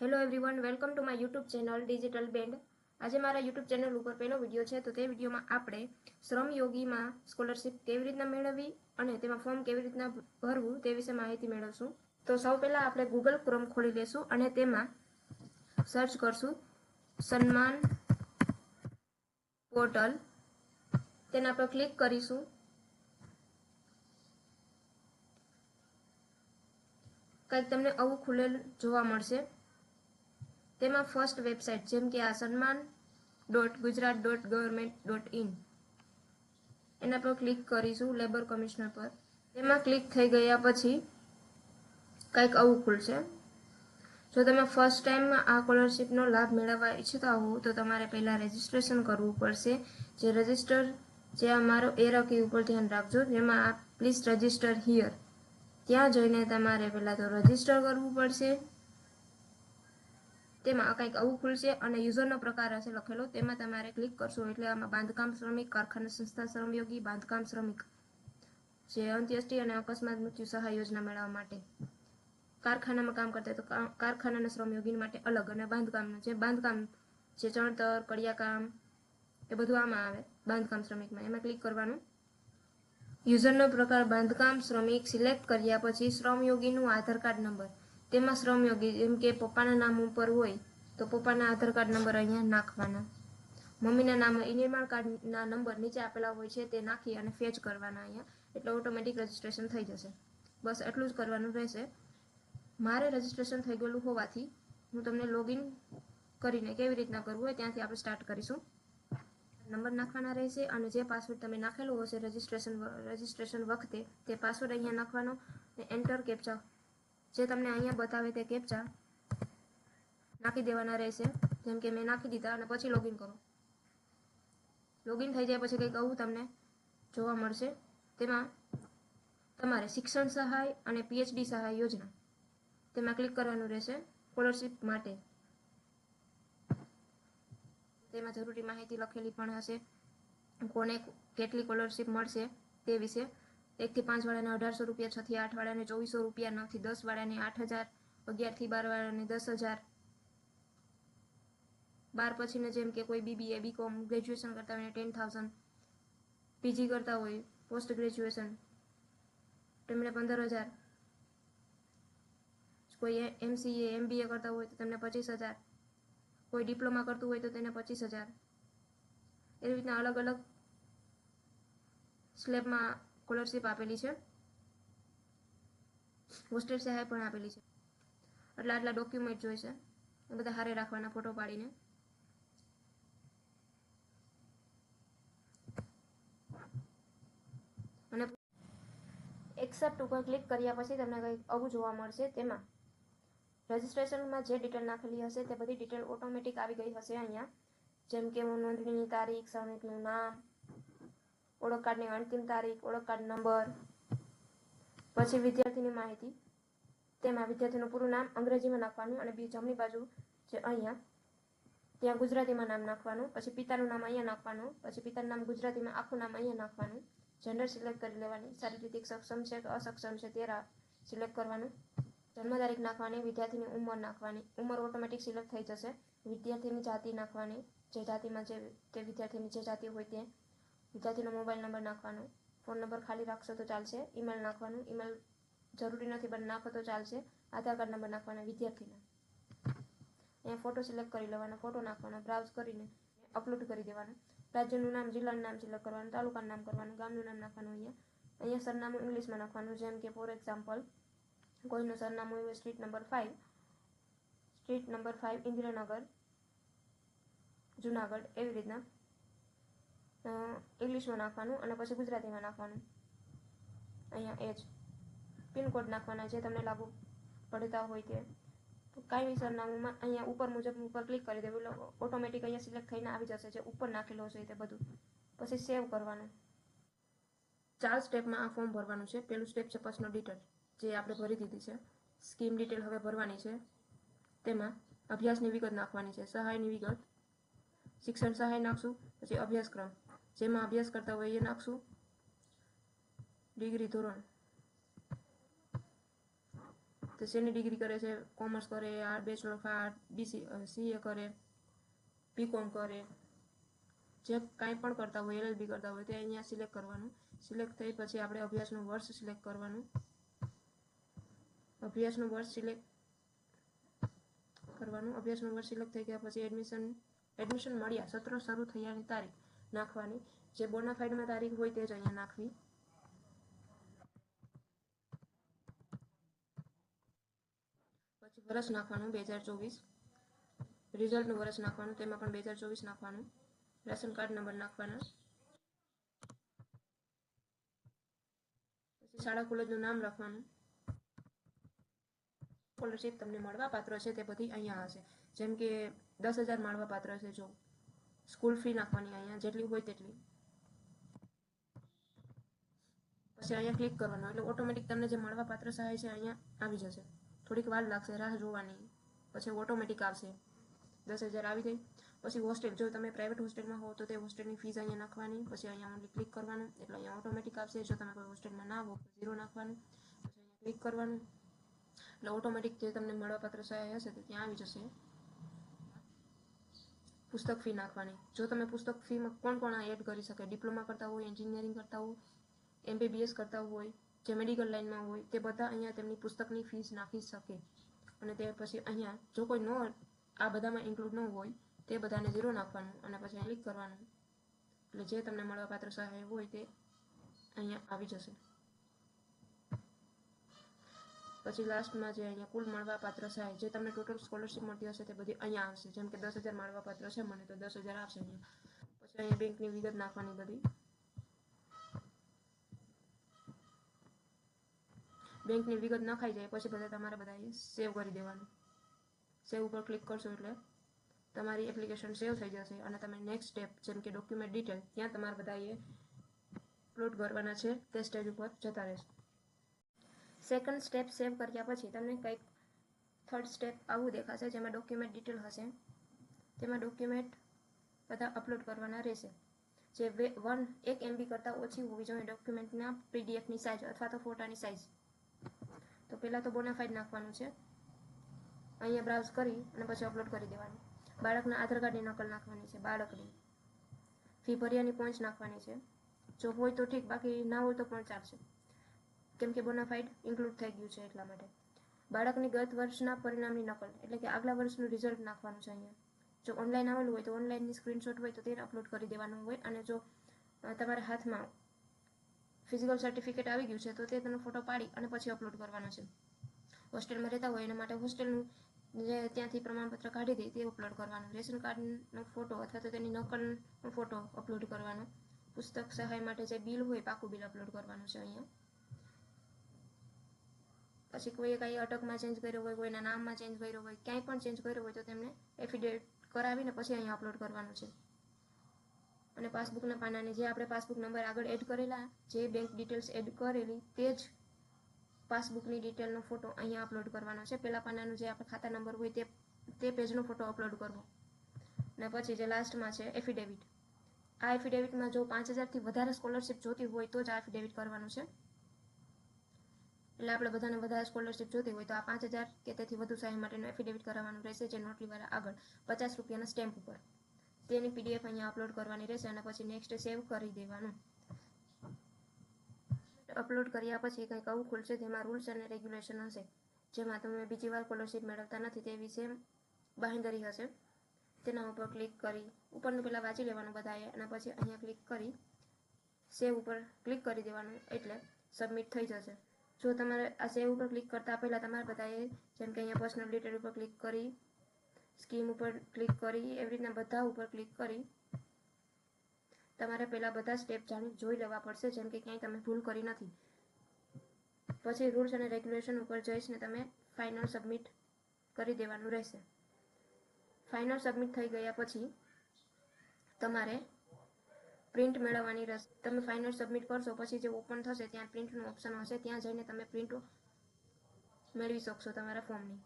Hello everyone, welcome to my YouTube channel digital band. આજે મારા YouTube channel ઉપર પહેલો વિડીયો છે. તો તે વિડીયોમાં આપણે શ્રમયોગીમાં સ્કોલરશિપ કેવી રીતના મેળવવી અને તેમાં ફોર્મ કેવી રીતના ભરવું તે વિશે માહિતી મેળવશું. તો સૌ પહેલાં આપણે ગૂગલ ક્રોમ ખોલી લેશું અને તેમાં સર્ચ કરશું સન્માન પોર્ટલ. તેના પર ક્લિક કરીશું. કંઈક તમને આવું ખુલેલ જોવા મળશે. તેમાં ફર્સ્ટ વેબસાઇટ જેમ કે આ sanman.gujarat.government.in એના પર ક્લિક કરીશું લેબર કમિશનર પર. તેમાં ક્લિક થઈ ગયા પછી કંઈક આવું ખુલશે. જો તમે ફર્સ્ટ ટાઈમ આ સ્કોલરશિપનો લાભ મેળવવા ઈચ્છતા હો તો તમારે પહેલાં રજિસ્ટ્રેશન કરવું પડશે. જે અમારો એરો કી ઉપર ધ્યાન રાખજો, જેમાં આ પ્લીઝ રજિસ્ટર હિયર ત્યાં જઈને તમારે પહેલાં તો રજિસ્ટર કરવું પડશે. તેમાં કંઈક આવું ખુલશે અને યુઝરનો પ્રકાર હશે લખેલો, તેમાં તમારે ક્લિક કરશો એટલે આમાં બાંધકામ શ્રમિક, કારખાના સંસ્થા શ્રમયોગી, બાંધકામ શ્રમિક જે અંત્યેષ્ટિ અને અકસ્માત મૃત્યુ સહાય યોજના મેળવવા માટે, કારખાનામાં કામ કરતા તો કારખાનાના શ્રમયોગી માટે અલગ, અને બાંધકામનું જે બાંધકામ જે ચણતર, કડિયાકામ એ બધું આમાં આવે બાંધકામ શ્રમિકમાં. એમાં ક્લિક કરવાનું. યુઝરનો પ્રકાર બાંધકામ શ્રમિક સિલેક્ટ કર્યા પછી શ્રમયોગીનું આધાર કાર્ડ નંબર, તેમાં શ્રમયોગી જેમ કે પપ્પાના નામ ઉપર હોય તો પપ્પાના આધાર કાર્ડ નંબર અહીંયા નાખવાના. મમ્મીના નામ નિર્માણ કાર્ડના નંબર નીચે આપેલા હોય છે તે નાખી અને ફેચ કરવાના અહીંયા, એટલે ઓટોમેટિક રજિસ્ટ્રેશન થઈ જશે. બસ એટલું જ કરવાનું રહેશે. મારે રજિસ્ટ્રેશન થઈ ગયેલું હોવાથી હું તમને લોગિન કરીને કેવી રીતના કરવું હોય ત્યાંથી આપણે સ્ટાર્ટ કરીશું. નંબર નાખવાના રહેશે અને જે પાસવર્ડ તમે નાખેલો હશે રજિસ્ટ્રેશન વખતે તે પાસવર્ડ અહીંયા નાખવાનો અને એન્ટર કેપ્ચા જે તમને અહીંયા બતાવે તે કેપ્ચા નાખી દેવાના રહેશે. જેમ કે મેં નાખી દીધા અને પછી લોગિન કરો. લોગિન થઈ જાય પછી કંઈક આવું તમને જોવા મળશે. તેમાં તમારે શિક્ષણ સહાય અને PhD સહાય યોજના તેમાં ક્લિક કરવાનું રહેશે. સ્કોલરશિપ માટે તેમાં જરૂરી માહિતી લખેલી પણ હશે, કોને કેટલી સ્કોલરશિપ મળશે તે વિશે. 1 થી 5 વાળાને 1800 રૂપિયા, 6 થી 8 વાળાને 2400 રૂપિયા, 9 થી 10 વાળાને 8000, 11 થી 12 વાળાને 10,000. 12 પછીને જેમ કે કોઈ BBA, BCom ગ્રેજ્યુએશન કરતા હોય 10,000, PG કરતા હોય પોસ્ટ ગ્રેજ્યુએશન તેમને 15,000, કોઈ MCA MBA કરતા હોય તો તેમને 25,000, કોઈ ડિપ્લોમા કરતું હોય તો તેને 25,000. એવી રીતના અલગ અલગ સ્લેબમાં સ્કોલરશિપ આપેલી છે. હોસ્ટેલ સહાય પણ આપેલી છે. આટલા ડોક્યુમેન્ટ જોઈશે એ બધા હારે રાખવાના ફોટો પાડીને. અને એક્સેપ્ટ ઉપર ક્લિક કર્યા પછી તમને કંઈક આવું જોવા મળશે. તેમાં રજિસ્ટ્રેશનમાં જે ડિટેલ નાખેલી હશે તે બધી ડિટેલ ઓટોમેટિક આવી ગઈ હશે અહીંયા. જેમ કે નોંધણીની તારીખ, શ્રમિકનું નામ, ઓળખ કાર્ડની અંતિમ તારીખ, ઓળખ કાર્ડ નંબર, પછી વિદ્યાર્થીની માહિતી. તેમાં વિદ્યાર્થીનું પૂરું નામ અંગ્રેજીમાં નાખવાનું અને જમણી બાજુ જે અહીંયા ત્યાં ગુજરાતીમાં નામ નાખવાનું. પછી પિતાનું નામ અહીંયા નાખવાનું. પછી પિતાનું નામ ગુજરાતીમાં આખું નામ અહીંયા નાખવાનું. જેન્ડર સિલેક્ટ કરી લેવાની, શારીરિક સક્ષમ છે કે અસક્ષમ છે તે સિલેક્ટ કરવાનું. જન્મ તારીખ નાખવાની, વિદ્યાર્થીની ઉંમર નાખવાની, ઉંમર ઓટોમેટિક સિલેક્ટ થઈ જશે. વિદ્યાર્થીની જાતિ નાખવાની, જે જાતિમાં તે વિદ્યાર્થીની જે જાતિ હોય તે. વિદ્યાર્થીનો મોબાઈલ નંબર નાખવાનો, ફોન નંબર ખાલી રાખશો તો ચાલશે. ઈમેલ નાખવાનું, ઈમેલ જરૂરી નથી પણ નાખો તો ચાલશે. આધાર કાર્ડ નંબર નાખવાના વિદ્યાર્થીના. અહીંયા ફોટો સિલેક્ટ કરી લેવાનો, ફોટો નાખવાનો, બ્રાઉઝ કરીને અપલોડ કરી દેવાનું. રાજ્યનું નામ, જિલ્લાનું નામ સિલેક્ટ કરવાનું, તાલુકાનું નામ કરવાનું, ગામનું નામ નાખવાનું. અહીંયા સરનામું ઇંગ્લિશમાં નાખવાનું. જેમ કે ફોર એક્ઝામ્પલ કોઈનું સરનામું હોય સ્ટ્રીટ નંબર 5 ઇન્દિરાનગર જુનાગઢ, એવી રીતના ઇંગ્લિશમાં નાખવાનું અને પછી ગુજરાતીમાં નાખવાનું. અહીંયા એજ પિનકોડ નાખવાના જે તમને લાગુ પડતા હોય તે. કાંઈ સરનામુંમાં અહીંયા ઉપર મુજબ ઉપર ક્લિક કરી દેવું એટલે ઓટોમેટિક અહીંયા સિલેક્ટ થઈને આવી જશે જે ઉપર નાખેલો હશે તે બધું. પછી સેવ કરવાનું. 4 સ્ટેપમાં આ ફોર્મ ભરવાનું છે. પહેલું સ્ટેપ છે પર્સનલ ડિટેલ, જે આપણે ભરી દીધી છે. સ્કીમ ડિટેલ હવે ભરવાની છે. તેમાં અભ્યાસની વિગત નાખવાની છે, સહાયની વિગત, શિક્ષણ સહાય નાખશું. પછી અભ્યાસક્રમ જેમાં અભ્યાસ કરતા હોય એ નાખશું, ડિગ્રી ધોરણ, તે શેની ડિગ્રી કરે છે, કોમર્સ કરે, બેચલર ઓફ આર્ટ, CA કરે, BCom કરે, જે કાંઈ પણ કરતા હોય, LLB કરતા હોય તે અહીંયા સિલેક્ટ કરવાનું. સિલેક્ટ થઈ પછી આપણે અભ્યાસનું વર્ષ સિલેક્ટ કરવાનું. અભ્યાસનું વર્ષ સિલેક્ટ થઈ ગયા પછી એડમિશન મળ્યા, સત્ર શરૂ થયાની તારીખ નાખવાની. જે બોનાફાઇડમાં તારીખ હોય તે જ અહીંયા નાખવી. પછી વર્ષ નાખવાનું 2024, રિઝલ્ટનું વર્ષ નાખવાનું, તેમાં પણ 2024 નાખવાનું. રેશન કાર્ડ નંબર નાખવાના. પછી શાળા કોલેજનું નામ લખવાનું. સ્કોલરશીપ તમને મળવા પાત્ર છે તે બધી અહીંયા હશે. જેમ કે 10,000 મળવા પાત્ર છે. જો સ્કૂલ ફી નાખવાની અહીંયા જેટલી હોય તેટલી. પછી અહીંયા ક્લિક કરવાનું એટલે ઓટોમેટિક તમને જે મળવા પાત્ર સહાય છે અહીંયા આવી જશે. થોડીક વાર લાગશે, રાહ જોવાની, પછી ઓટોમેટિક આવશે. 10,000 આવી ગઈ. પછી હોસ્ટેલ, જો તમે પ્રાઇવેટ હોસ્ટેલમાં હો તો તે હોસ્ટેલની ફીસ અહીંયા નાખવાની. પછી અહીંયા ઓનલી ક્લિક કરવાનું એટલે અહીંયા ઓટોમેટિક આવશે. જો તમે કોઈ હોસ્ટેલમાં ના હો તો 0 નાખવાનું. પછી અહીંયા ક્લિક કરવાનું એટલે ઓટોમેટિક જે તમને મળવાપાત્ર સહાય હશે તે ત્યાં આવી જશે. પુસ્તક ફી નાખવાની. જો તમે પુસ્તક ફીમાં કોણ એડ કરી શકે, ડિપ્લોમા કરતા હોય, એન્જિનિયરિંગ કરતા હોય, MBBS કરતા હોય, જે મેડિકલ લાઇનમાં હોય તે બધા અહીંયા તેમની પુસ્તકની ફીસ નાખી શકે. અને તે પછી અહીંયા જો કોઈ આ બધામાં ઇન્ક્લુડ ન હોય તે બધાને 0 નાખવાનું અને પછી ક્લિક કરવાનું એટલે જે તમને મળવાપાત્ર સહાય હોય તે અહીંયા આવી જશે. પછી લાસ્ટમાં જે અહીંયા કુલ મળવાપાત્ર સહાય, જે તમને ટોટલ સ્કોલરશીપ મળતી હશે તે બધી અહીંયા આવશે. જેમ કે 10,000 મળવાપાત્ર છે મને તો 10,000 આવશે અહીંયા. પછી અહીંયા બેંકની વિગત નાખવાની બધી. બેંકની વિગત નખાઈ જાય પછી તમારે બધાએ સેવ કરી દેવાનું. સેવ ઉપર ક્લિક કરશો એટલે તમારી એપ્લિકેશન સેવ થઈ જશે અને તમે નેક્સ્ટ સ્ટેપ જેમ કે ડોક્યુમેન્ટ ડિટેલ ત્યાં તમારે બધાએ અપલોડ કરવાના છે તે સ્ટેજ ઉપર જતા રહેશે. સેકન્ડ સ્ટેપ સેવ કર્યા પછી તમને કંઈક થર્ડ સ્ટેપ આવું દેખાશે જેમાં ડોક્યુમેન્ટ ડિટેલ હશે. તેમાં ડોક્યુમેન્ટ બધા અપલોડ કરવાના રહેશે. જે 1 MB કરતાં ઓછી હોવી જોઈએ ડોક્યુમેન્ટના PDFની સાઇઝ અથવા તો ફોટાની સાઇઝ. તો પહેલાં તો બોનાફાઇડ નાખવાનું છે. અહીંયા બ્રાઉઝ કરી અને પછી અપલોડ કરી દેવાનું. બાળકના આધાર કાર્ડની નકલ નાખવાની છે. બાળકની ફી ભર્યાની પોંચ નાખવાની છે. જો હોય તો ઠીક, બાકી ના હોય તો પણ ચાલશે, કેમ કે બોનાફાઇડ ઇન્ક્લુડ થઈ ગયું છે એટલા માટે. બાળકની ગત વર્ષના પરિણામની નકલ એટલે કે આગલા વર્ષનું રિઝલ્ટ નાખવાનું છે અહીંયા. જો ઓનલાઈન આવેલું હોય તો ઓનલાઈનની સ્ક્રીનશોટ હોય તો તે અપલોડ કરી દેવાનું હોય. અને જો તમારા હાથમાં ફિઝિકલ સર્ટિફિકેટ આવી ગયું છે તો તે તેનો ફોટો પાડી અને પછી અપલોડ કરવાનો છે. હોસ્ટેલમાં રહેતા હોય એના માટે હોસ્ટેલનું જે ત્યાંથી પ્રમાણપત્ર કાઢી દે તે અપલોડ કરવાનું. રેશન કાર્ડનો ફોટો અથવા તો તેની નકલનો ફોટો અપલોડ કરવાનો. પુસ્તક સહાય માટે જે બિલ હોય પાકું બિલ અપલોડ કરવાનું છે અહીંયા. પછી કોઈએ કાંઈ અટકમાં ચેન્જ કર્યો હોય, કોઈના નામમાં ચેન્જ કર્યો હોય, ક્યાંય પણ ચેન્જ કર્યો હોય તો તેમને એફિડેવિટ કરાવીને પછી અહીંયા અપલોડ કરવાનું છે. અને પાસબુકના પાનાની જે આપણે પાસબુક નંબર આગળ એડ કરેલા, જે બેંક ડિટેલ્સ એડ કરેલી તે જ પાસબુકની ડિટેલનો ફોટો અહીંયા અપલોડ કરવાનો છે. પહેલા પાનાનું જે આપણે ખાતા નંબર હોય તે પેજનો ફોટો અપલોડ કરવો. અને પછી જે લાસ્ટમાં છે એફિડેવિટ. આ એફિડેવિટમાં જો 5,000થી વધારે સ્કોલરશીપ જોતી હોય તો જ આ એફિડેવિટ કરવાનું છે. એટલે આપણે બધાને વધારે સ્કોલરશીપ જોતી હોય તો આ 5,000 કે તેથી વધુ સહાય માટેનું એફિડેવિટ કરાવવાનું રહેશે. જે નોટરીવાળા આગળ 50 રૂપિયાના સ્ટેમ્પ ઉપર તેની PDF અહીંયા અપલોડ કરવાની રહેશે અને પછી નેક્સ્ટ સેવ કરી દેવાનું. અપલોડ કર્યા પછી કંઈક આવું ખુલશે જેમાં રૂલ્સ અને રેગ્યુલેશન હશે, જેમાં તમે બીજી વાર સ્કોલરશીપ મેળવતા નથી તે વિશે બાંહેધરી હશે. તેના ઉપર ક્લિક કરી ઉપરનું પહેલાં વાંચી લેવાનું બધાએ અને પછી અહીંયા ક્લિક કરી સેવ ઉપર ક્લિક કરી દેવાનું એટલે સબમિટ થઈ જશે. જો તમારે આ સેવ ઉપર ક્લિક કરતાં પહેલાં તમારે બધાએ જેમ કે અહીંયા પર્સનલ ડિટેલ ઉપર ક્લિક કરી, સ્કીમ ઉપર ક્લિક કરી, એવી રીતના બધા ઉપર ક્લિક કરી તમારે પહેલાં બધા સ્ટેપ જોઈ લેવા પડશે, જેમ કે ક્યાંય તમે ભૂલ કરી નથી. પછી રૂલ્સ અને રેગ્યુલેશન ઉપર જઈને તમે ફાઇનલ સબમિટ કરી દેવાનું રહેશે. ફાઇનલ સબમિટ થઈ ગયા પછી તમારે પ્રિન્ટ મેળવવાની રહેશે. તમે ફાઇનલ સબમિટ કરશો પછી જે ઓપન થશે ત્યાં પ્રિન્ટનું ઓપ્શન હશે, ત્યાં જઈને તમે પ્રિન્ટ મેળવી શકશો તમારા ફોર્મની.